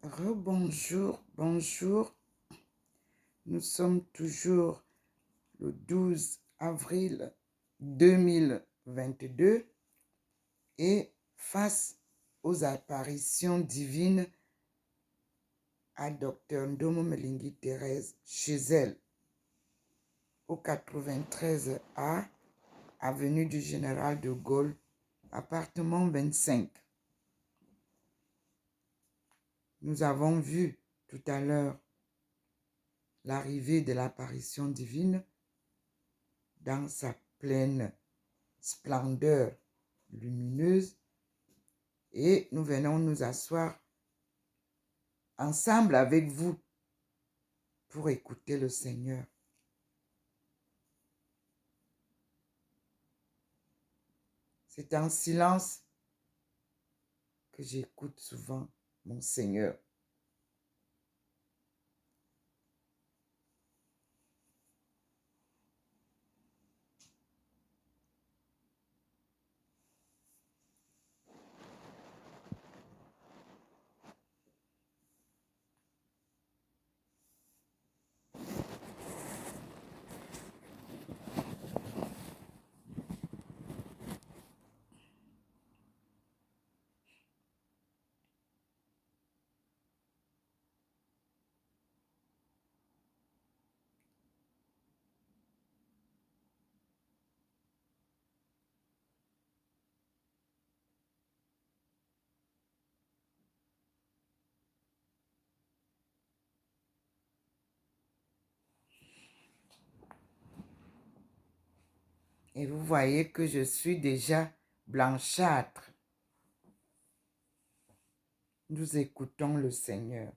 Rebonjour, bonjour. Nous sommes toujours le 12 avril 2022 et face aux apparitions divines à Dr Ndomo Melingi Thérèse chez elle, au 93A, avenue du Général de Gaulle, appartement 25. Nous avons vu tout à l'heure l'arrivée de l'apparition divine dans sa pleine splendeur lumineuse et nous venons nous asseoir ensemble avec vous pour écouter le Seigneur. C'est en silence que j'écoute souvent mon Seigneur. Et vous voyez que je suis déjà blanchâtre. Nous écoutons le Seigneur.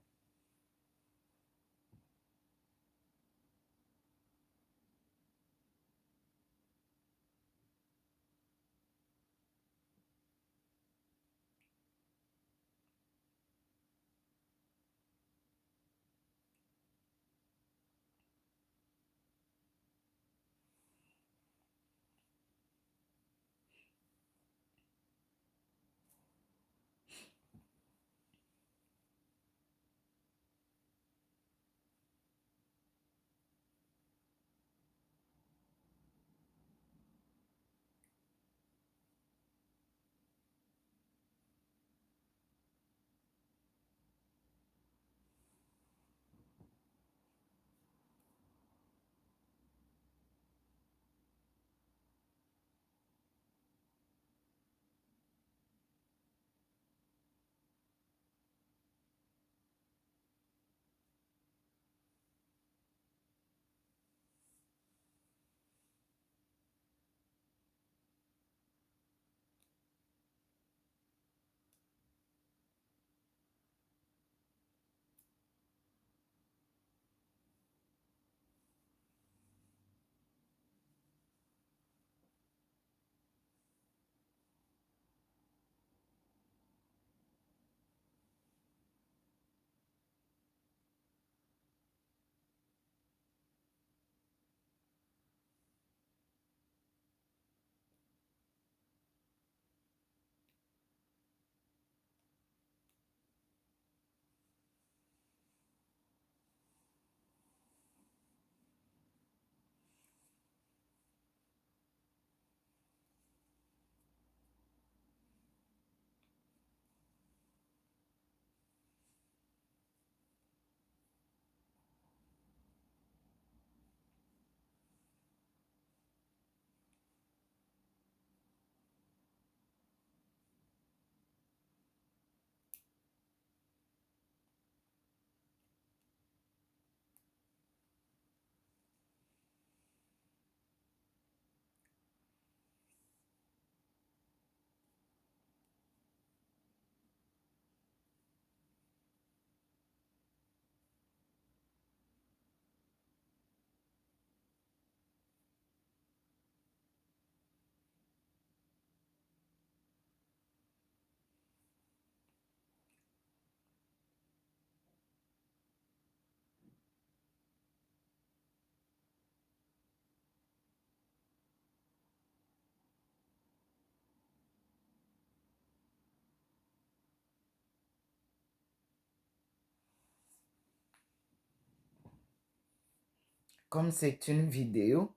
comme c'est une vidéo,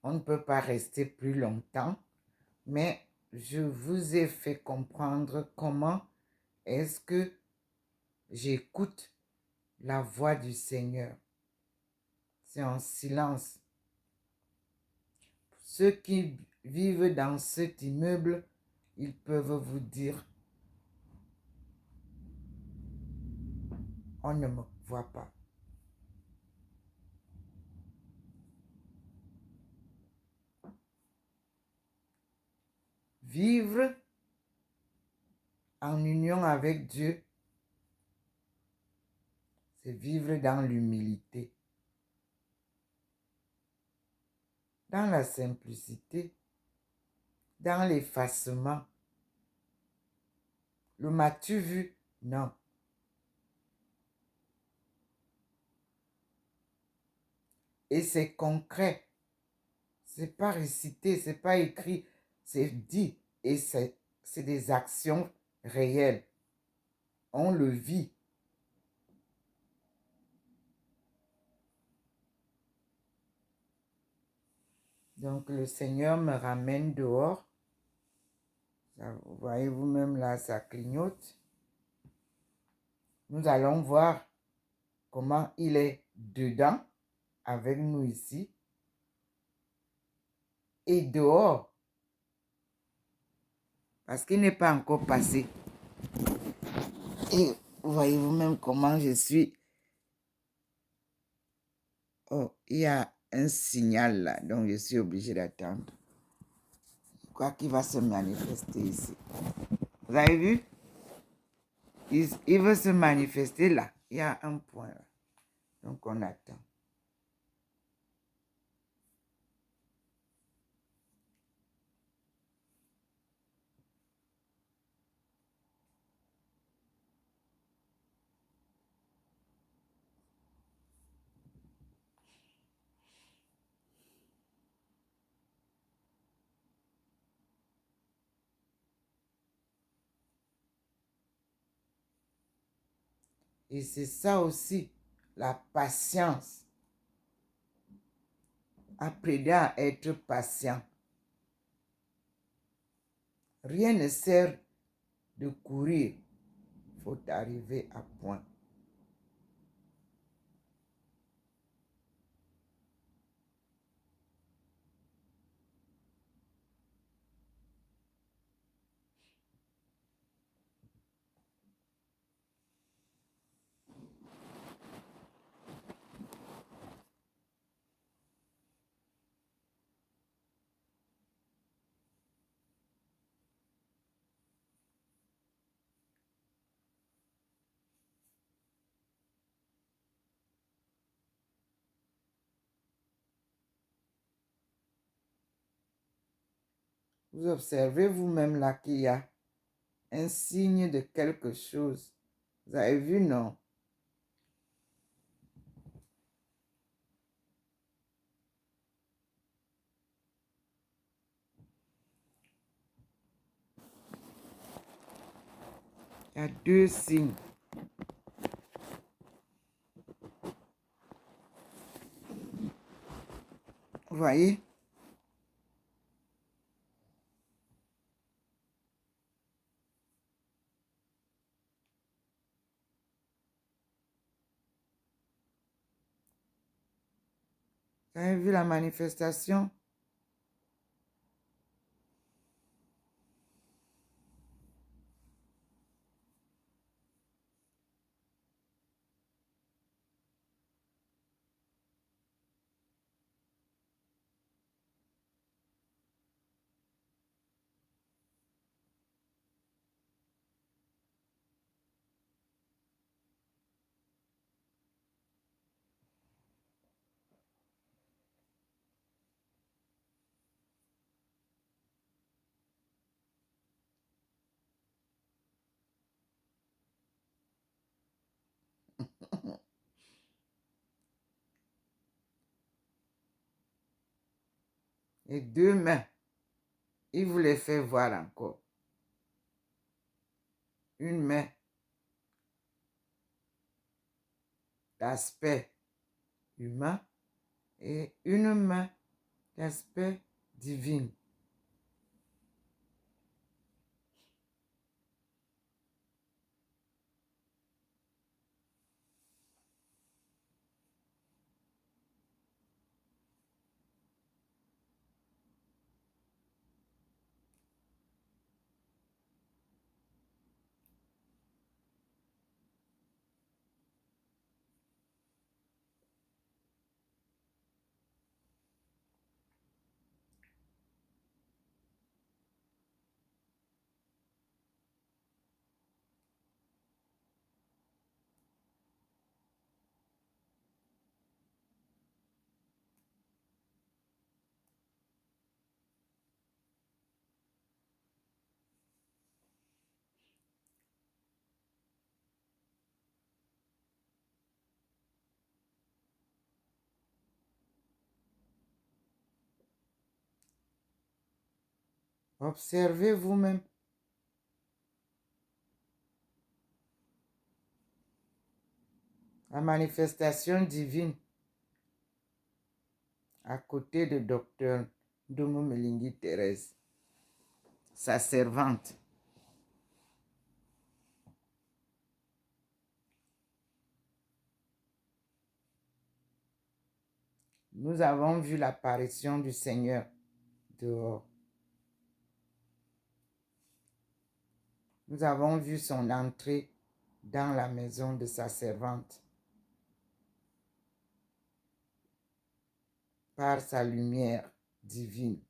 on ne peut pas rester plus longtemps, mais je vous ai fait comprendre comment est-ce que j'écoute la voix du Seigneur. C'est en silence. Ceux qui vivent dans cet immeuble, ils peuvent vous dire, on ne me voit pas. Vivre en union avec Dieu, c'est vivre dans l'humilité, dans la simplicité, dans l'effacement. Le m'as-tu vu? Non. Et c'est concret. C'est pas récité, c'est pas écrit, c'est dit. Et c'est des actions réelles. On le vit. Donc le Seigneur me ramène dehors. Vous voyez vous-même là, ça clignote. Nous allons voir comment il est dedans avec nous ici. Et dehors, parce qu'il n'est pas encore passé. Et vous voyez vous-même comment je suis. Oh, il y a un signal là, donc je suis obligé d'attendre. Quoi qu'il va se manifester ici. Vous avez vu? Il veut se manifester là. Il y a un point là. Donc on attend. Et c'est ça aussi, la patience. Apprenez à être patient. Rien ne sert de courir. Il faut arriver à point. Vous observez vous-même là qu'il y a un signe de quelque chose. Vous avez vu, non? Il y a deux signes. Vous voyez? Vous avez vu la manifestation? Et deux mains. Il vous les fait voir encore. Une main d'aspect humain et une main d'aspect divin. Observez vous-même. La manifestation divine à côté de Docteur Ndomo Melingi Thérèse, sa servante. Nous avons vu l'apparition du Seigneur dehors. Nous avons vu son entrée dans la maison de sa servante par sa lumière divine.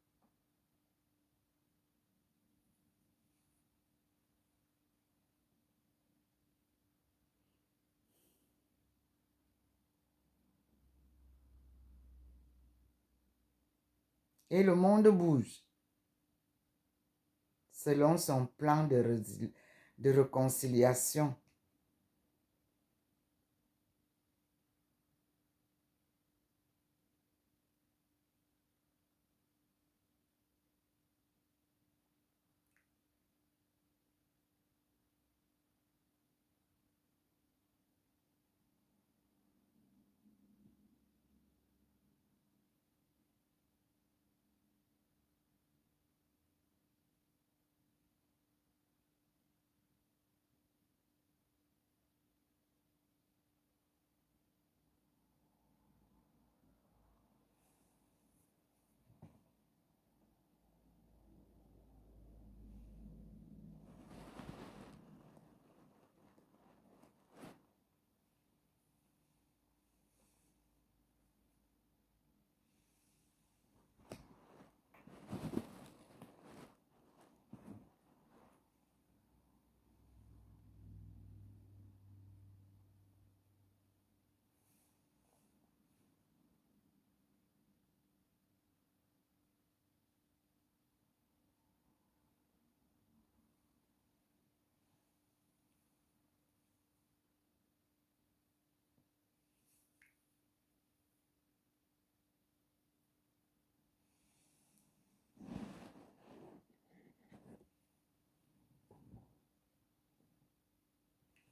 Et le monde bouge selon son plan de réconciliation.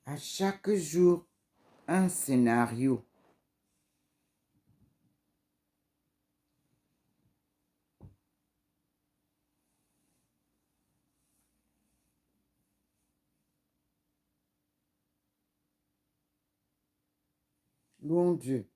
À chaque jour, un scénario. Louons Dieu.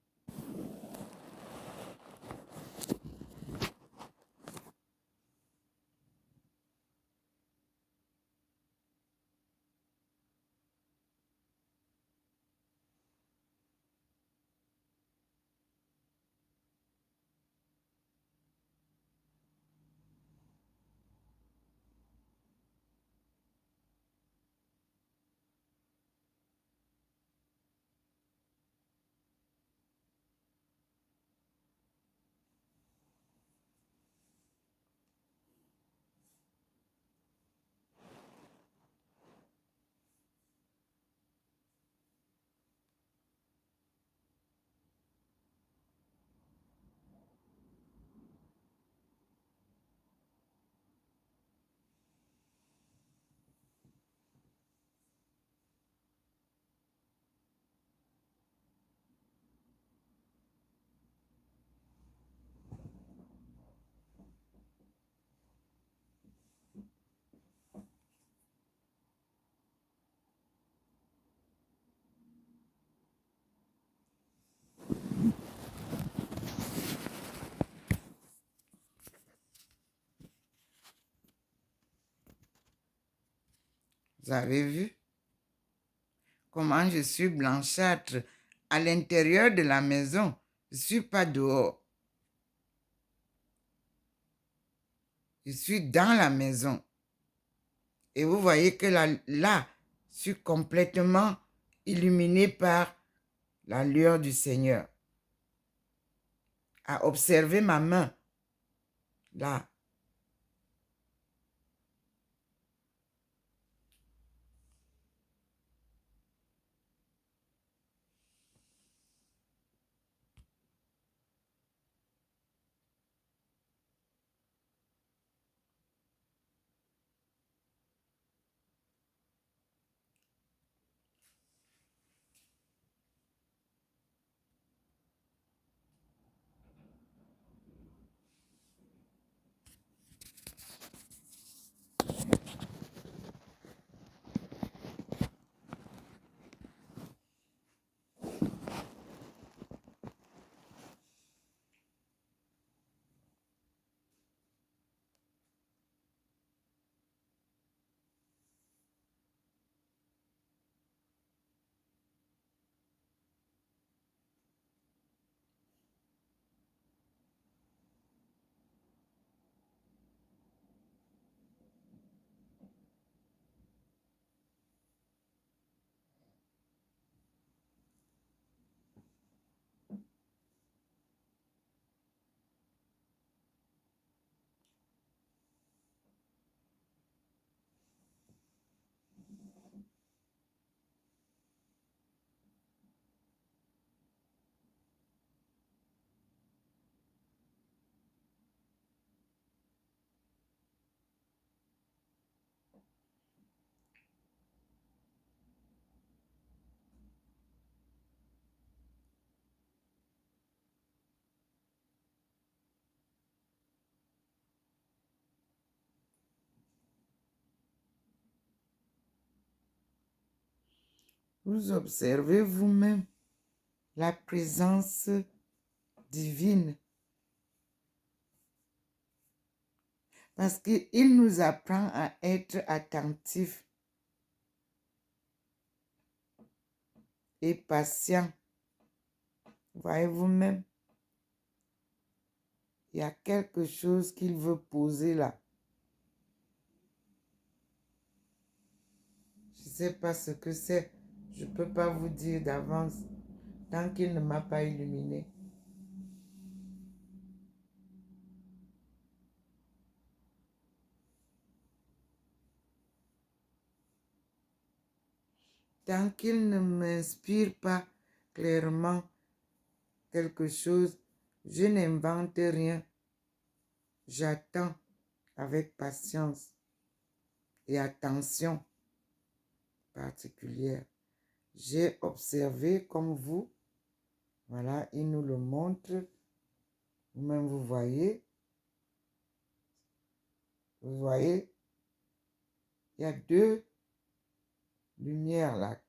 Vous avez vu comment je suis blanchâtre à l'intérieur de la maison. Je ne suis pas dehors. Je suis dans la maison. Et vous voyez que là, je suis complètement illuminé par la lueur du Seigneur. À observer ma main, là. Vous observez vous-même la présence divine. Parce qu'il nous apprend à être attentifs et patients. Voyez vous-même, il y a quelque chose qu'il veut poser là. Je ne sais pas ce que c'est. Je ne peux pas vous dire d'avance tant qu'il ne m'a pas illuminé. Tant qu'il ne m'inspire pas clairement quelque chose, je n'invente rien. J'attends avec patience et attention particulière. J'ai observé comme vous. Voilà, il nous le montre. Vous-même, vous voyez. Vous voyez, il y a deux lumières là.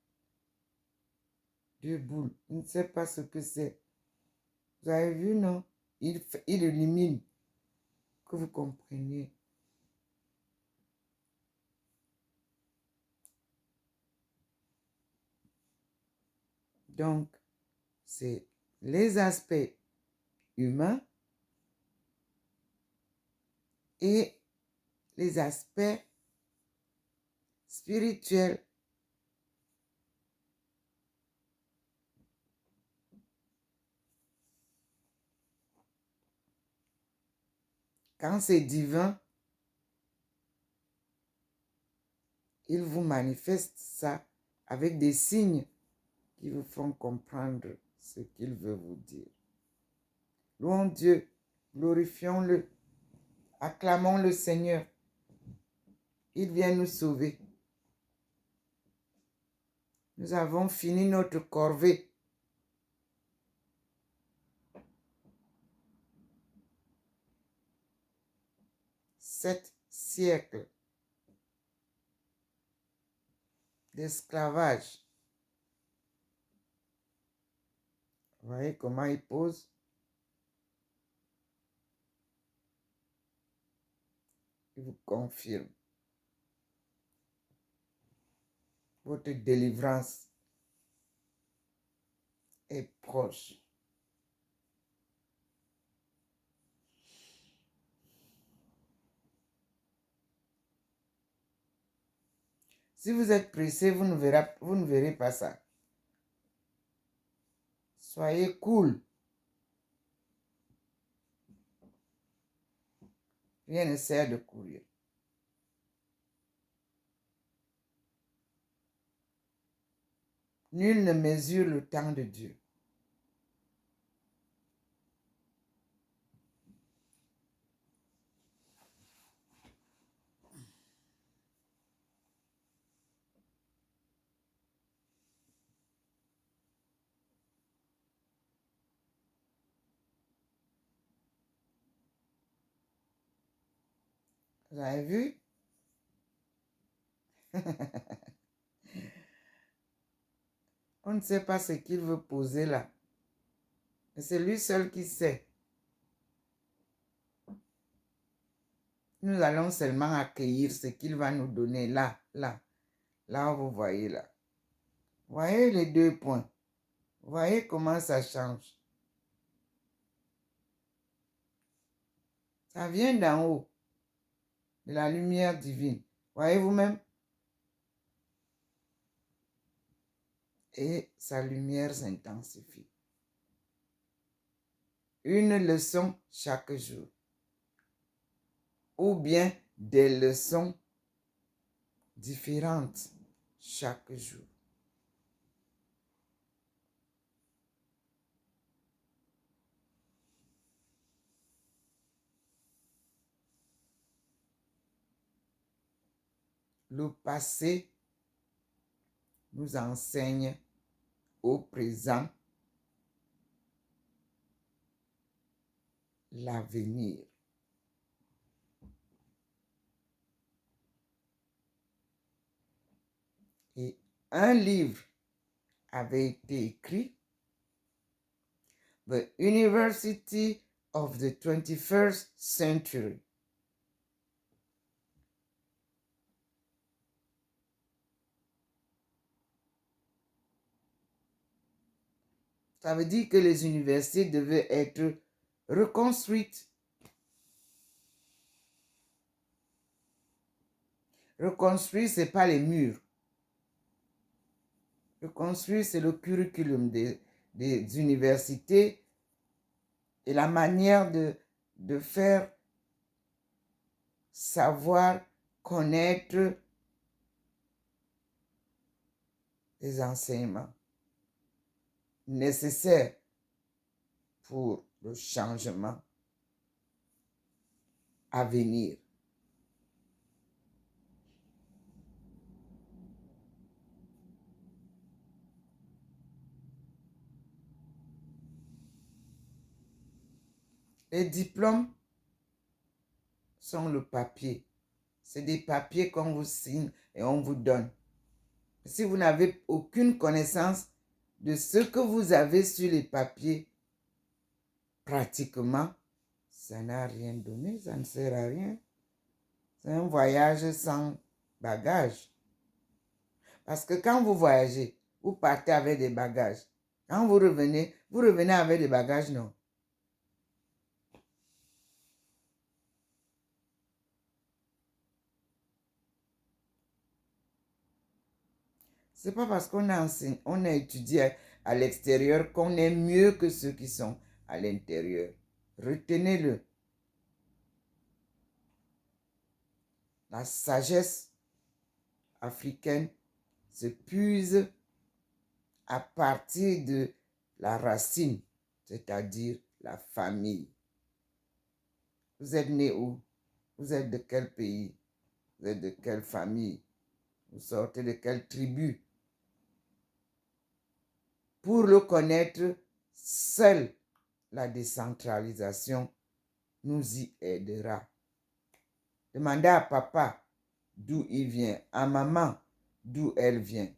Deux boules. Je ne sais pas ce que c'est. Vous avez vu, non? Il illumine. Que vous compreniez. Donc, c'est les aspects humains et les aspects spirituels. Quand c'est divin, il vous manifeste ça avec des signes qui vous font comprendre ce qu'il veut vous dire. Louons Dieu, glorifions-le, acclamons le Seigneur. Il vient nous sauver. Nous avons fini notre corvée. 7 siècles d'esclavage. Vous voyez comment il pose? Il vous confirme. Votre délivrance est proche. Si vous êtes pressé, vous ne verrez pas ça. Soyez cool. Rien ne sert de courir. Nul ne mesure le temps de Dieu. Vous avez vu? On ne sait pas ce qu'il veut poser là. Mais c'est lui seul qui sait. Nous allons seulement accueillir ce qu'il va nous donner là, là. Là où vous voyez là. Voyez les 2 points. Voyez comment ça change. Ça vient d'en haut. De la lumière divine. Voyez vous-même? Et sa lumière s'intensifie. Une leçon chaque jour. Ou bien des leçons différentes chaque jour. Le passé nous enseigne au présent l'avenir. Et un livre avait été écrit, The University of the 21st Century. Ça veut dire que les universités devaient être reconstruites. Reconstruire, ce n'est pas les murs. Reconstruire, c'est le curriculum des universités et la manière de faire savoir, connaître les enseignements nécessaires pour le changement à venir. Les diplômes sont le papier. C'est des papiers qu'on vous signe et on vous donne. Si vous n'avez aucune connaissance de ce que vous avez sur les papiers, pratiquement, ça n'a rien donné, ça ne sert à rien. C'est un voyage sans bagage. Parce que quand vous voyagez, vous partez avec des bagages. Quand vous revenez avec des bagages, non. C'est pas parce qu'on a étudié à l'extérieur qu'on est mieux que ceux qui sont à l'intérieur. Retenez-le. La sagesse africaine se puise à partir de la racine, c'est-à-dire la famille. Vous êtes né où? Vous êtes de quel pays? Vous êtes de quelle famille? Vous sortez de quelle tribu? Pour le connaître, seule la décentralisation nous y aidera. Demandez à papa d'où il vient, à maman d'où elle vient.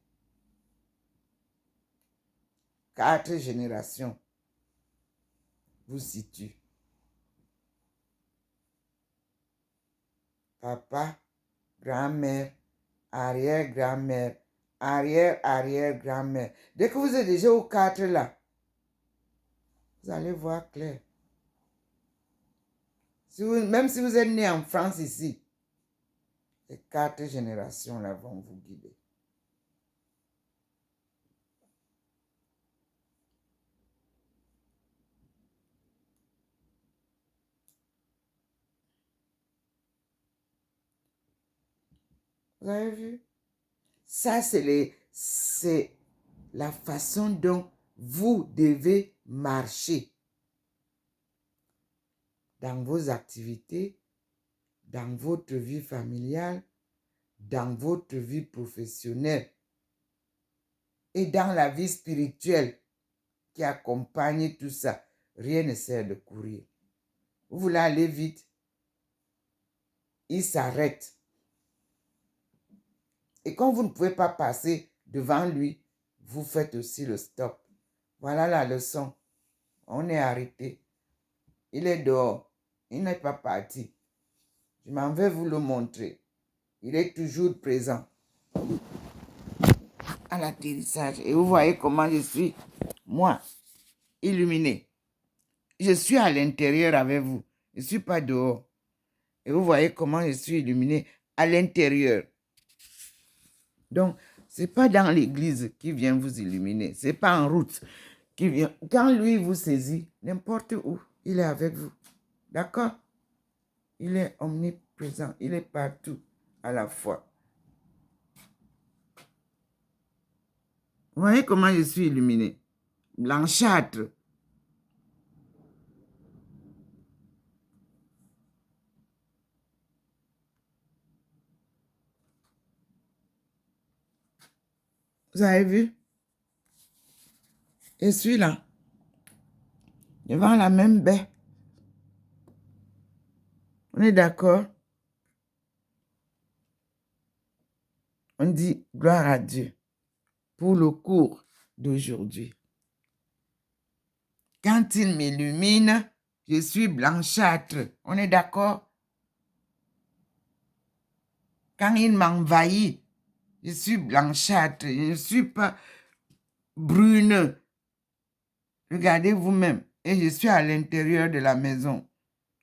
4 générations vous situent. Papa, grand-mère, arrière-grand-mère, arrière-arrière-grand-mère. Dès que vous êtes déjà au 4 là, vous allez voir clair. Même si vous êtes né en France ici, les 4 générations là vont vous guider. Vous avez vu? Ça, c'est la façon dont vous devez marcher dans vos activités, dans votre vie familiale, dans votre vie professionnelle et dans la vie spirituelle qui accompagne tout ça. Rien ne sert de courir. Vous voulez aller vite, il s'arrête. Et quand vous ne pouvez pas passer devant lui, vous faites aussi le stop. Voilà la leçon. On est arrêté. Il est dehors. Il n'est pas parti. Je m'en vais vous le montrer. Il est toujours présent à l'atterrissage. Et vous voyez comment je suis, moi, illuminé. Je suis à l'intérieur avec vous. Je ne suis pas dehors. Et vous voyez comment je suis illuminé à l'intérieur. Donc, ce n'est pas dans l'église qui vient vous illuminer. Ce n'est pas en route qui vient. Quand lui vous saisit, n'importe où, il est avec vous. D'accord? Il est omniprésent. Il est partout à la fois. Vous voyez comment je suis illuminé? Blanchâtre. Vous avez vu? Je suis là, devant la même baie. On est d'accord? On dit gloire à Dieu pour le cours d'aujourd'hui. Quand il m'illumine, je suis blanchâtre. On est d'accord? Quand il m'envahit, je suis blanchâtre. Je ne suis pas brune. Regardez vous-même. Et je suis à l'intérieur de la maison.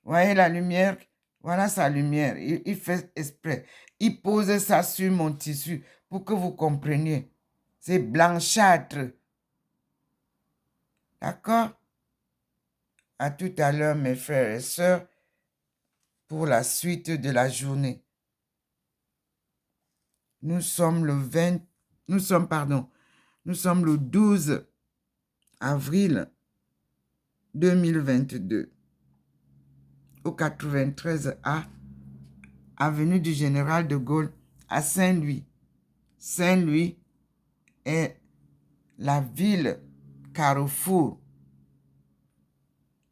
Voyez la lumière? Voilà sa lumière. Il fait exprès. Il pose ça sur mon tissu pour que vous compreniez. C'est blanchâtre. D'accord? À tout à l'heure, mes frères et sœurs, pour la suite de la journée. Nous sommes le 12 avril 2022 au 93A, avenue du Général de Gaulle à Saint-Louis. Saint-Louis est la ville carrefour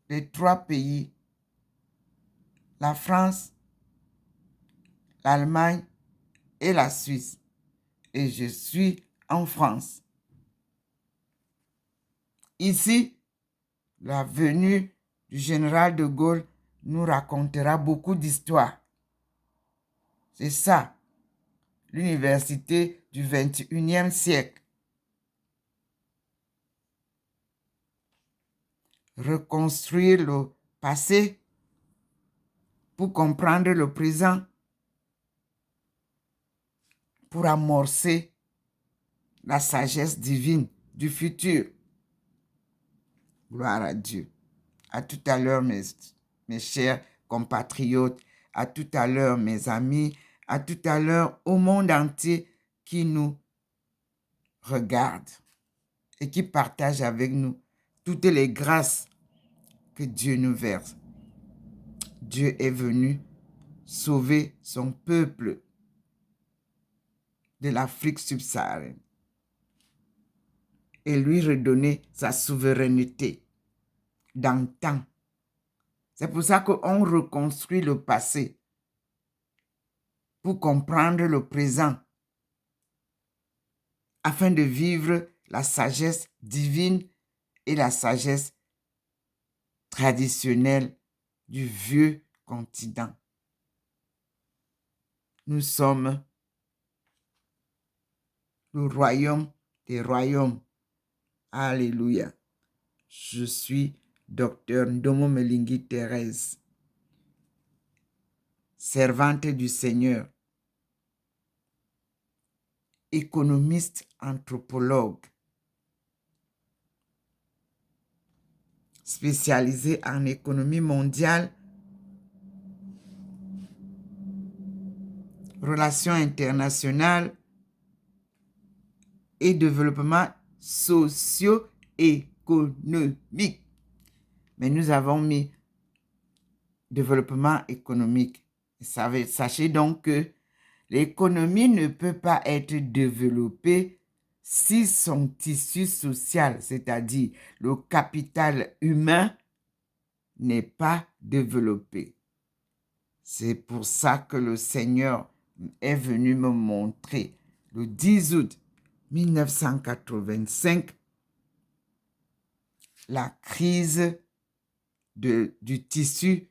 des 3 pays, la France, l'Allemagne et la Suisse. Et je suis en France. Ici, la venue du général de Gaulle nous racontera beaucoup d'histoires. C'est ça, l'université du 21e siècle. Reconstruire le passé pour comprendre le présent, pour amorcer la sagesse divine du futur. Gloire à Dieu. À tout à l'heure, mes chers compatriotes. À tout à l'heure, mes amis. À tout à l'heure, au monde entier qui nous regarde et qui partage avec nous toutes les grâces que Dieu nous verse. Dieu est venu sauver son peuple de l'Afrique subsaharienne et lui redonner sa souveraineté dans le temps. C'est pour ça qu'on reconstruit le passé pour comprendre le présent afin de vivre la sagesse divine et la sagesse traditionnelle du vieux continent. Nous sommes le royaume des royaumes. Alléluia. Je suis Docteur Ndomo Melingi Thérèse, servante du Seigneur, économiste anthropologue, spécialisée en économie mondiale, relations internationales et développement socio-économique. Mais nous avons mis développement économique. Sachez donc que l'économie ne peut pas être développée si son tissu social, c'est-à-dire le capital humain, n'est pas développé. C'est pour ça que le Seigneur est venu me montrer le 10 août 1985 la crise du tissu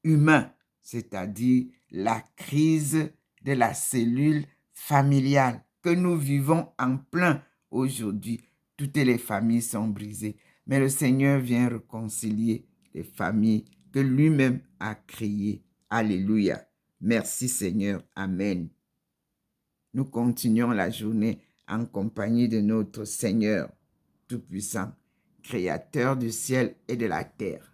humain, c'est-à-dire la crise de la cellule familiale que nous vivons en plein aujourd'hui. Toutes les familles sont brisées, mais le Seigneur vient réconcilier les familles que lui-même a créées. Alléluia. Merci Seigneur. Amen. Nous continuons la journée en compagnie de notre Seigneur Tout-Puissant, Créateur du ciel et de la terre.